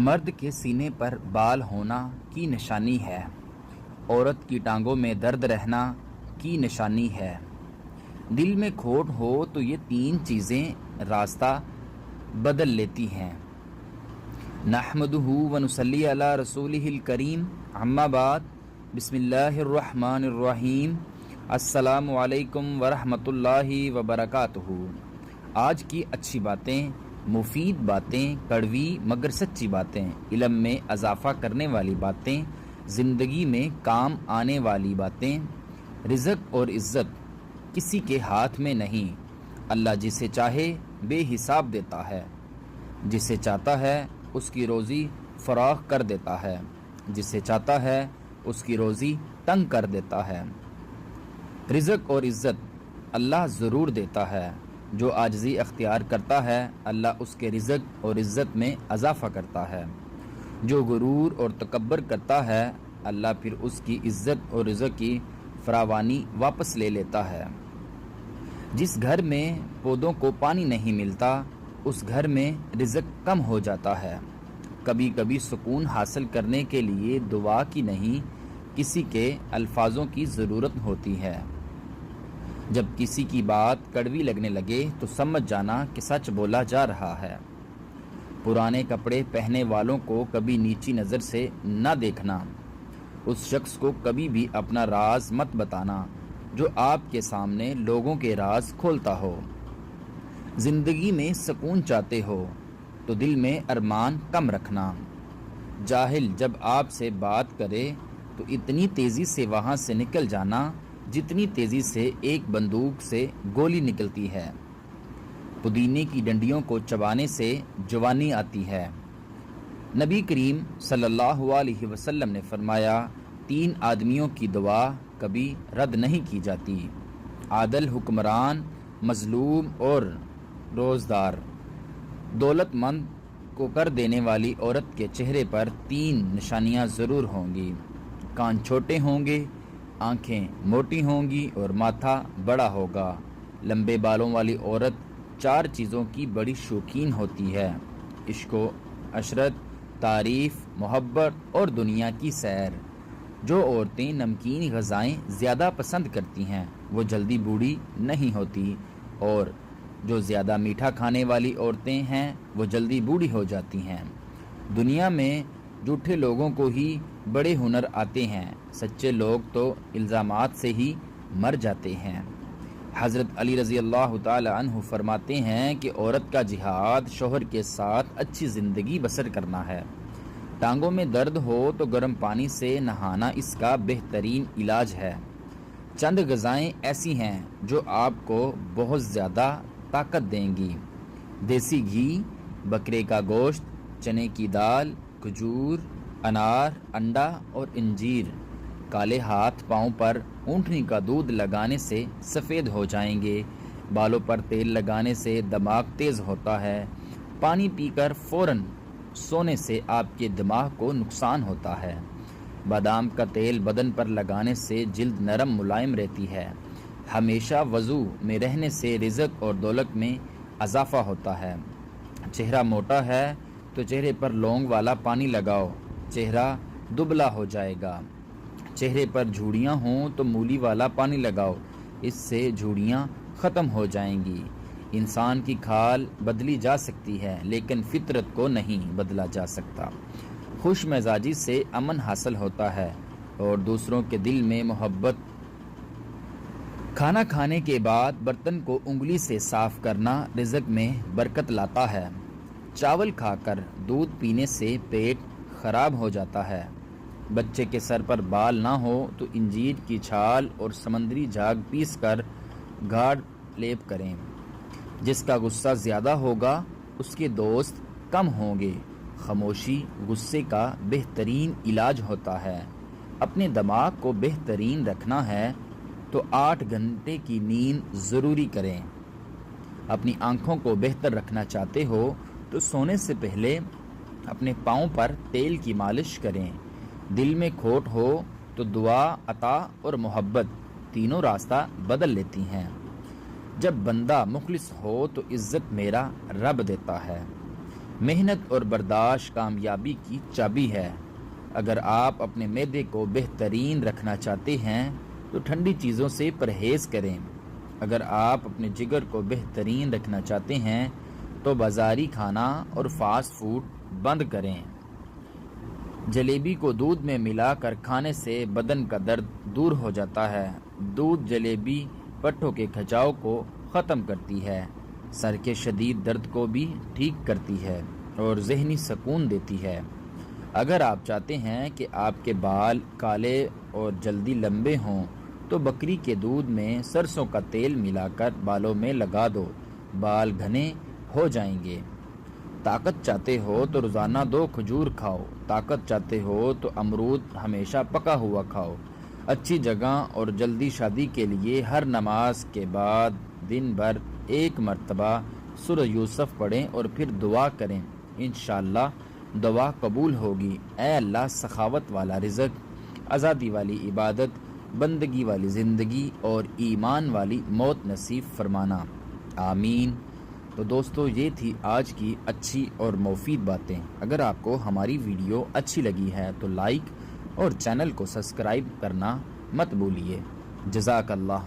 مرد کے سینے پر بال ہونا کی نشانی ہے، عورت کی ٹانگوں میں درد رہنا کی نشانی ہے۔ دل میں کھوٹ ہو تو یہ تین چیزیں راستہ بدل لیتی ہیں۔ نحمدہ ونصلی علی رسولہ الکریم، اما بعد، بسم اللہ الرحمن الرحیم، السلام علیکم ورحمۃ اللہ وبرکاتہ۔ آج کی اچھی باتیں، مفید باتیں، کڑوی مگر سچی باتیں، علم میں اضافہ کرنے والی باتیں، زندگی میں کام آنے والی باتیں۔ رزق اور عزت کسی کے ہاتھ میں نہیں، اللہ جسے چاہے بے حساب دیتا ہے، جسے چاہتا ہے اس کی روزی فراخ کر دیتا ہے، جسے چاہتا ہے اس کی روزی تنگ کر دیتا ہے۔ رزق اور عزت اللہ ضرور دیتا ہے، جو عاجزی اختیار کرتا ہے اللہ اس کے رزق اور عزت میں اضافہ کرتا ہے، جو غرور اور تکبر کرتا ہے اللہ پھر اس کی عزت اور رزق کی فراوانی واپس لے لیتا ہے۔ جس گھر میں پودوں کو پانی نہیں ملتا اس گھر میں رزق کم ہو جاتا ہے۔ کبھی کبھی سکون حاصل کرنے کے لیے دعا کی نہیں، کسی کے الفاظوں کی ضرورت ہوتی ہے۔ جب کسی کی بات کڑوی لگنے لگے تو سمجھ جانا کہ سچ بولا جا رہا ہے۔ پرانے کپڑے پہنے والوں کو کبھی نیچی نظر سے نہ دیکھنا، اس شخص کو کبھی بھی اپنا راز مت بتانا جو آپ کے سامنے لوگوں کے راز کھولتا ہو۔ زندگی میں سکون چاہتے ہو تو دل میں ارمان کم رکھنا۔ جاہل جب آپ سے بات کرے تو اتنی تیزی سے وہاں سے نکل جانا جتنی تیزی سے ایک بندوق سے گولی نکلتی ہے۔ پودینے کی ڈنڈیوں کو چبانے سے جوانی آتی ہے۔ نبی کریم صلی اللہ علیہ وسلم نے فرمایا، تین آدمیوں کی دعا کبھی رد نہیں کی جاتی، عادل حکمران، مظلوم اور روزدار۔ دولت مند کو کر دینے والی عورت کے چہرے پر تین نشانیاں ضرور ہوں گی، کان چھوٹے ہوں گے، آنکھیں موٹی ہوں گی اور ماتھا بڑا ہوگا۔ لمبے بالوں والی عورت چار چیزوں کی بڑی شوقین ہوتی ہے: عشق و عشرت، تعریف، محبت اور دنیا کی سیر۔ جو عورتیں نمکین غذائیں زیادہ پسند کرتی ہیں وہ جلدی بوڑھی نہیں ہوتی، اور جو زیادہ میٹھا کھانے والی عورتیں ہیں وہ جلدی بوڑھی ہو جاتی ہیں۔ دنیا میں جھوٹے لوگوں کو ہی بڑے ہنر آتے ہیں، سچے لوگ تو الزامات سے ہی مر جاتے ہیں۔ حضرت علی رضی اللہ تعالی عنہ فرماتے ہیں کہ عورت کا جہاد شوہر کے ساتھ اچھی زندگی بسر کرنا ہے۔ ٹانگوں میں درد ہو تو گرم پانی سے نہانا اس کا بہترین علاج ہے۔ چند غذائیں ایسی ہیں جو آپ کو بہت زیادہ طاقت دیں گی: دیسی گھی، بکرے کا گوشت، چنے کی دال، کھجور، انار، انڈا اور انجیر۔ کالے ہاتھ پاؤں پر اونٹنی کا دودھ لگانے سے سفید ہو جائیں گے۔ بالوں پر تیل لگانے سے دماغ تیز ہوتا ہے۔ پانی پی کر فوراً سونے سے آپ کے دماغ کو نقصان ہوتا ہے۔ بادام کا تیل بدن پر لگانے سے جلد نرم ملائم رہتی ہے۔ ہمیشہ وضو میں رہنے سے رزق اور دولت میں اضافہ ہوتا ہے۔ چہرہ موٹا ہے تو چہرے پر لونگ والا پانی لگاؤ، چہرہ دبلا ہو جائے گا۔ چہرے پر جھوڑیاں ہوں تو مولی والا پانی لگاؤ، اس سے جھوڑیاں ختم ہو جائیں گی۔ انسان کی کھال بدلی جا سکتی ہے لیکن فطرت کو نہیں بدلا جا سکتا۔ خوش مزاجی سے امن حاصل ہوتا ہے اور دوسروں کے دل میں محبت۔ کھانا کھانے کے بعد برتن کو انگلی سے صاف کرنا رزق میں برکت لاتا ہے۔ چاول کھا کر دودھ پینے سے پیٹ خراب ہو جاتا ہے۔ بچے کے سر پر بال نہ ہو تو انجیر کی چھال اور سمندری جھاگ پیس کر گاڑھ لیپ کریں۔ جس کا غصہ زیادہ ہوگا اس کے دوست کم ہوں گے۔ خاموشی غصے کا بہترین علاج ہوتا ہے۔ اپنے دماغ کو بہترین رکھنا ہے تو 8 گھنٹے کی نیند ضروری کریں۔ اپنی آنکھوں کو بہتر رکھنا چاہتے ہو تو سونے سے پہلے اپنے پاؤں پر تیل کی مالش کریں۔ دل میں کھوٹ ہو تو دعا، عطا اور محبت تینوں راستہ بدل لیتی ہیں۔ جب بندہ مخلص ہو تو عزت میرا رب دیتا ہے۔ محنت اور برداشت کامیابی کی چابی ہے۔ اگر آپ اپنے معدے کو بہترین رکھنا چاہتے ہیں تو ٹھنڈی چیزوں سے پرہیز کریں۔ اگر آپ اپنے جگر کو بہترین رکھنا چاہتے ہیں تو بازاری کھانا اور فاسٹ فوڈ بند کریں۔ جلیبی کو دودھ میں ملا کر کھانے سے بدن کا درد دور ہو جاتا ہے۔ دودھ جلیبی پٹھوں کے کھچاؤ کو ختم کرتی ہے، سر کے شدید درد کو بھی ٹھیک کرتی ہے اور ذہنی سکون دیتی ہے۔ اگر آپ چاہتے ہیں کہ آپ کے بال کالے اور جلدی لمبے ہوں تو بکری کے دودھ میں سرسوں کا تیل ملا کر بالوں میں لگا دو، بال گھنے ہو جائیں گے۔ طاقت چاہتے ہو تو روزانہ 2 کھجور کھاؤ۔ طاقت چاہتے ہو تو امرود ہمیشہ پکا ہوا کھاؤ۔ اچھی جگہ اور جلدی شادی کے لیے ہر نماز کے بعد دن بھر 1 مرتبہ سورہ یوسف پڑھیں اور پھر دعا کریں، انشاءاللہ دعا قبول ہوگی۔ اے اللہ سخاوت والا رزق، آزادی والی عبادت، بندگی والی زندگی اور ایمان والی موت نصیب فرمانا، آمین۔ تو دوستو یہ تھی آج کی اچھی اور مفید باتیں۔ اگر آپ کو ہماری ویڈیو اچھی لگی ہے تو لائک اور چینل کو سبسکرائب کرنا مت بھولیے۔ جزاک اللہ۔